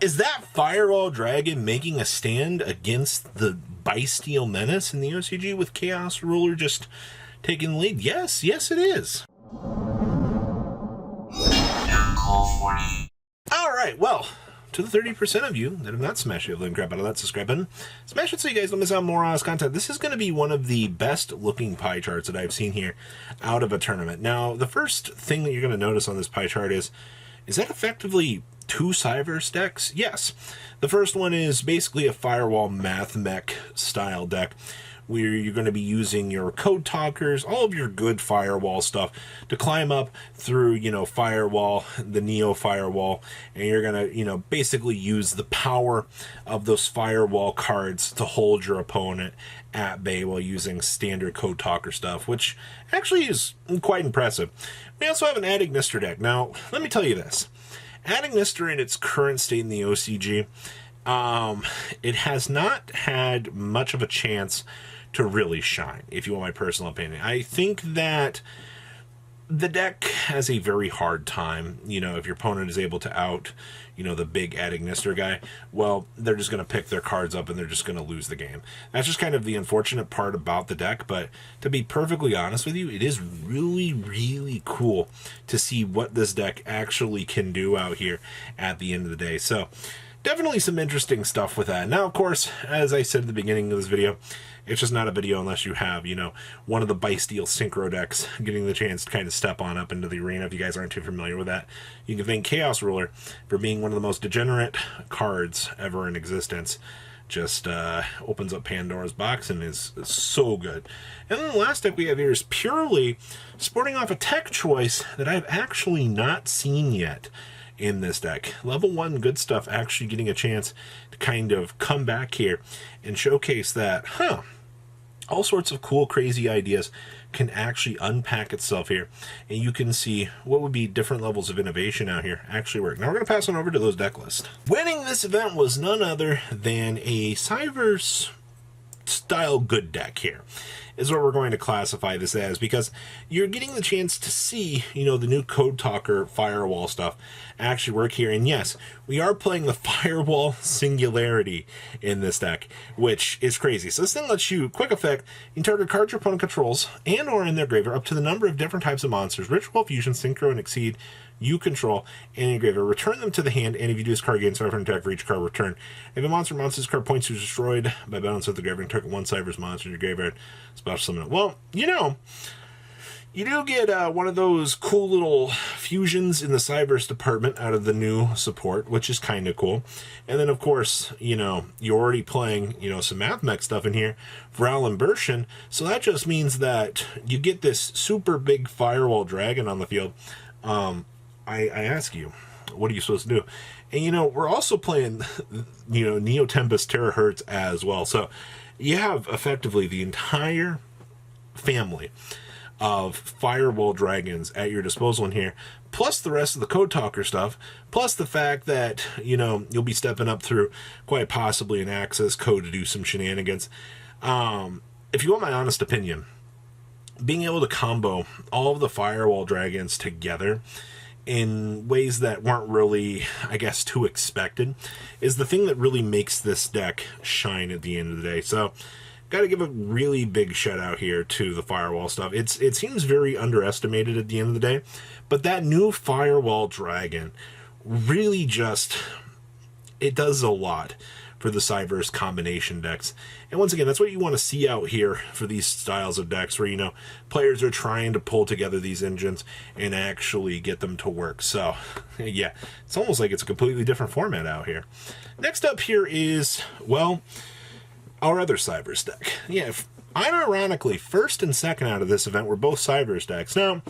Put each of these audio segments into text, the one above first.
Is that Firewall Dragon making a stand against the Bysteel Menace in the OCG with Chaos Ruler just taking the lead? Yes, it is. Alright, well, to the 30% of you that have not smashed the crap out of that subscribe button, smash it so you guys don't miss out on more honest content. This is going to be one of the best looking pie charts that I've seen here out of a tournament. Now, the first thing that you're going to notice on this pie chart is that effectively 2 Cyverse decks? Yes. The first one is basically a Firewall Math Mech style deck, where you're going to be using your Code Talkers, all of your good Firewall stuff, to climb up through, Firewall, the Neo Firewall, and you're going to, basically use the power of those Firewall cards to hold your opponent at bay while using standard Code Talker stuff, which actually is quite impressive. We also have an Adagnister deck. Now, let me tell you this. Adagnister in its current state in the OCG, it has not had much of a chance to really shine, if you want my personal opinion. I think that the deck has a very hard time, if your opponent is able to out, the big Adagnister guy, well, they're just going to pick their cards up and they're just going to lose the game. That's just kind of the unfortunate part about the deck, but to be perfectly honest with you, it is really, really cool to see what this deck actually can do out here at the end of the day. So, definitely some interesting stuff with that. Now, of course, as I said at the beginning of this video, it's just not a video unless you have, one of the Bysteel Synchro decks getting the chance to kind of step on up into the arena. If you guys aren't too familiar with that, you can thank Chaos Ruler for being one of the most degenerate cards ever in existence. Just opens up Pandora's box and is so good. And then the last deck we have here is purely sporting off a tech choice that I've actually not seen yet in this deck. Level 1 good stuff actually getting a chance to kind of come back here and showcase that, all sorts of cool, crazy ideas can actually unpack itself here, and you can see what would be different levels of innovation out here actually work. Now we're going to pass on over to those deck lists. Winning this event was none other than a Cyverse style good deck here, is what we're going to classify this as, because you're getting the chance to see, the new Code Talker Firewall stuff actually work here. And yes, we are playing the Firewall Singularity in this deck, which is crazy. So this thing lets you, quick effect, you can target cards your opponent controls and or in their graveyard up to the number of different types of monsters, Ritual Fusion, Synchro, and Exceed you control in your graveyard. Return them to the hand, and if you do this card gain an attack for each card return. If a monster this card points is destroyed by balance of the graveyard, target 1 Cyverse monster in your graveyard. Special summon it. Well, you do get one of those cool little fusions in the Cyverse department out of the new support, which is kind of cool. And then, of course, you're already playing, some Math Mech stuff in here for Alan Bershin, so that just means that you get this super big Firewall Dragon on the field. I ask you, what are you supposed to do? And, we're also playing, Neo Tempest Terahertz as well. So you have effectively the entire family of Firewall Dragons at your disposal in here, plus the rest of the Code Talker stuff, plus the fact that, you'll be stepping up through quite possibly an access code to do some shenanigans. If you want my honest opinion, being able to combo all of the Firewall Dragons together in ways that weren't really, I guess, too expected is the thing that really makes this deck shine at the end of the day. So got to give a really big shout out here to the Firewall stuff. It seems very underestimated at the end of the day, but that new Firewall Dragon really just, it does a lot for the Cyverse combination decks. And once again, that's what you want to see out here for these styles of decks where, players are trying to pull together these engines and actually get them to work. So, yeah, it's almost like it's a completely different format out here. Next up here is, well, our other Cyverse deck. Yeah, unironically, first and second out of this event were both Cyverse decks. Now,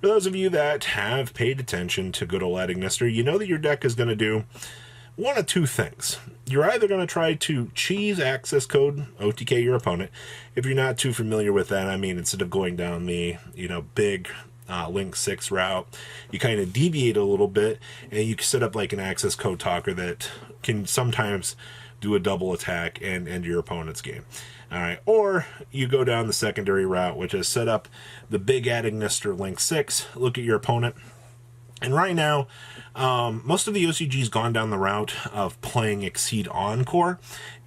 for those of you that have paid attention to good old Adagnister, you know that your deck is going to do one of two things. You're either going to try to cheese access code, OTK your opponent. If you're not too familiar with that, I mean, instead of going down the, big Link 6 route, you kind of deviate a little bit, and you can set up like an access Code Talker that can sometimes do a double attack and end your opponent's game. All right, or you go down the secondary route, which is set up the big Adagnister Link 6, look at your opponent, And right now, most of the OCG's gone down the route of playing Exceed Encore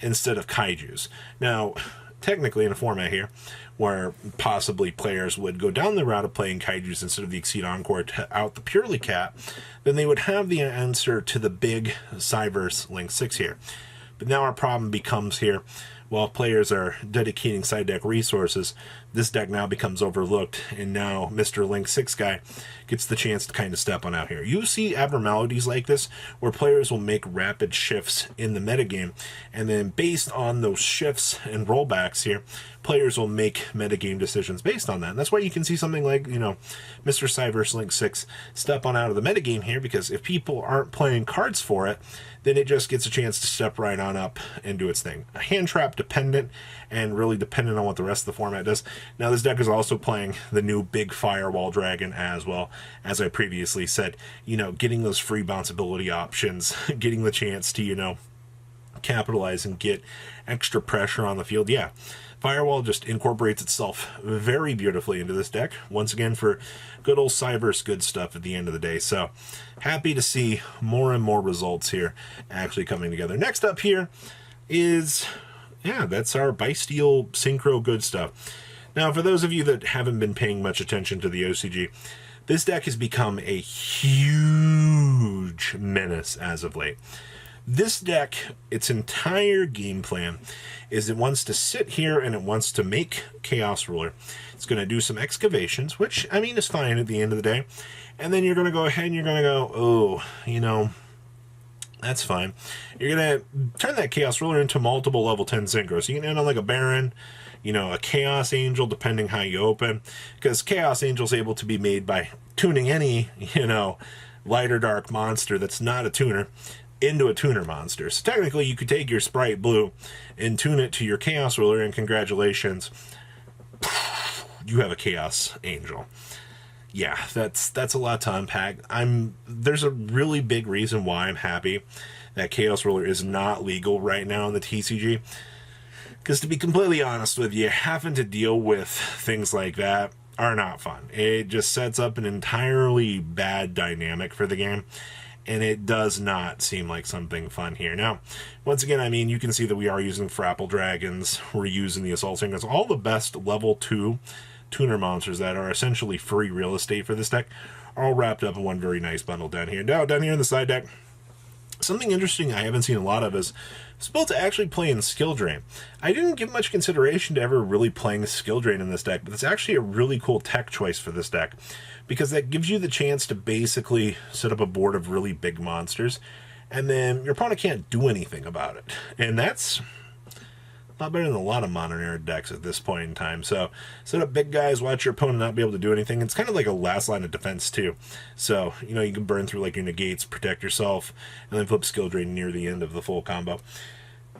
instead of Kaijus. Now, technically in a format here where possibly players would go down the route of playing Kaijus instead of the Exceed Encore to out the Purely Cat, then they would have the answer to the big Cyverse Link 6 here. But now our problem becomes here, while players are dedicating side deck resources, this deck now becomes overlooked, and now Mr. Link 6 guy gets the chance to kind of step on out here. You see abnormalities like this where players will make rapid shifts in the metagame, and then based on those shifts and rollbacks here, players will make metagame decisions based on that. And that's why you can see something like, Mr. Cyverse Link 6 step on out of the metagame here, because if people aren't playing cards for it, then it just gets a chance to step right on up and do its thing. A hand trap dependent and really dependent on what the rest of the format does. Now this deck is also playing the new big Firewall Dragon as well, as I previously said, getting those free bounceability options, getting the chance to, capitalize and get extra pressure on the field. Yeah, Firewall just incorporates itself very beautifully into this deck. Once again, for good old Cyverse good stuff at the end of the day. So happy to see more and more results here actually coming together. Next up here is, that's our Bysteel Synchro good stuff. Now, for those of you that haven't been paying much attention to the OCG, this deck has become a huge menace as of late. This deck, its entire game plan is it wants to sit here and it wants to make Chaos Ruler. It's going to do some excavations, which, is fine at the end of the day. And then you're going to go ahead and you're going to go, that's fine. You're going to turn that Chaos Ruler into multiple level 10 Synchro. So you can end on like a Baron, a Chaos Angel, depending how you open. Because Chaos Angel's able to be made by tuning any, light or dark monster that's not a tuner into a tuner monster. So technically you could take your Sprite Blue and tune it to your Chaos Ruler, and congratulations, you have a Chaos Angel. Yeah, that's a lot to unpack. There's a really big reason why I'm happy that Chaos Ruler is not legal right now in the TCG. Because to be completely honest with you, having to deal with things like that are not fun. It just sets up an entirely bad dynamic for the game, and it does not seem like something fun here. Now, once again, you can see that we are using Frapple Dragons, we're using the Assault Singers, all the best level 2 tuner monsters that are essentially free real estate for this deck are all wrapped up in one very nice bundle down here. Now, down here in the side deck, something interesting I haven't seen a lot of is supposed to actually play in Skill Drain. I didn't give much consideration to ever really playing Skill Drain in this deck, but it's actually a really cool tech choice for this deck, because that gives you the chance to basically set up a board of really big monsters, and then your opponent can't do anything about it. And that's a lot better than a lot of modern era decks at this point in time. So set up big guys, watch your opponent not be able to do anything. It's kind of like a last line of defense too. So, you can burn through like your negates, protect yourself, and then flip Skill Drain near the end of the full combo.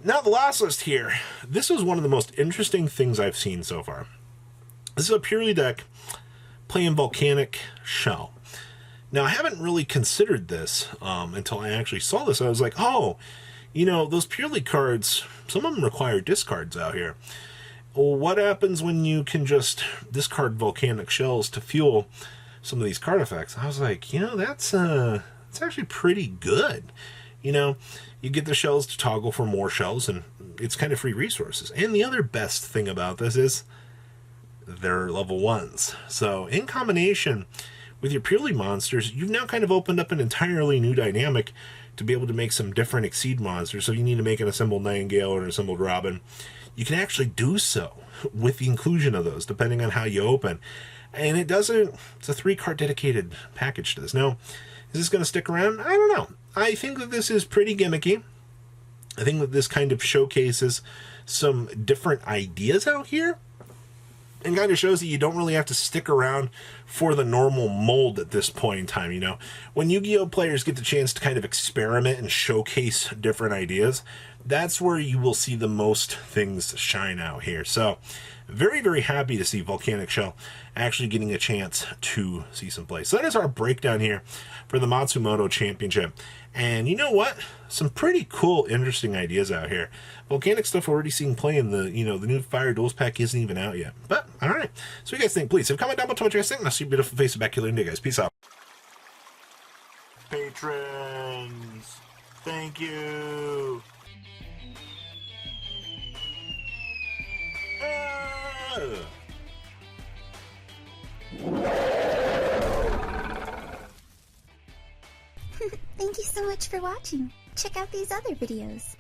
Now the last list here, this was one of the most interesting things I've seen so far. This is a Purely deck playing Volcano Shell. Now I haven't really considered this until I actually saw this. I was like, oh, those Purely cards, some of them require discards out here. Well, what happens when you can just discard volcanic shells to fuel some of these card effects? I was like, that's actually pretty good. You get the shells to toggle for more shells, and it's kind of free resources. And the other best thing about this is they're level 1s. So in combination with your Purely monsters, you've now kind of opened up an entirely new dynamic to be able to make some different Exceed monsters. So if you need to make an assembled Nightingale or an assembled Robin, you can actually do so with the inclusion of those, depending on how you open. And it's a 3-card dedicated package to this. Now, is this going to stick around? I don't know. I think that this is pretty gimmicky. I think that this kind of showcases some different ideas out here, and kind of shows that you don't really have to stick around for the normal mold at this point in time. When Yu-Gi-Oh! Players get the chance to kind of experiment and showcase different ideas, that's where you will see the most things shine out here. So, very, very happy to see Volcano Shell actually getting a chance to see some play. So that is our breakdown here for the Matsumoto Championship. And you know what? Some pretty cool, interesting ideas out here. Volcanic stuff we're already seeing play in the, the new Fire Duels pack isn't even out yet. But, alright. So what you guys think? Please, comment down below what you guys think, and I'll see your beautiful face back here later, guys. Peace out. patrons. Thank you. Thank you so much for watching. Check out these other videos.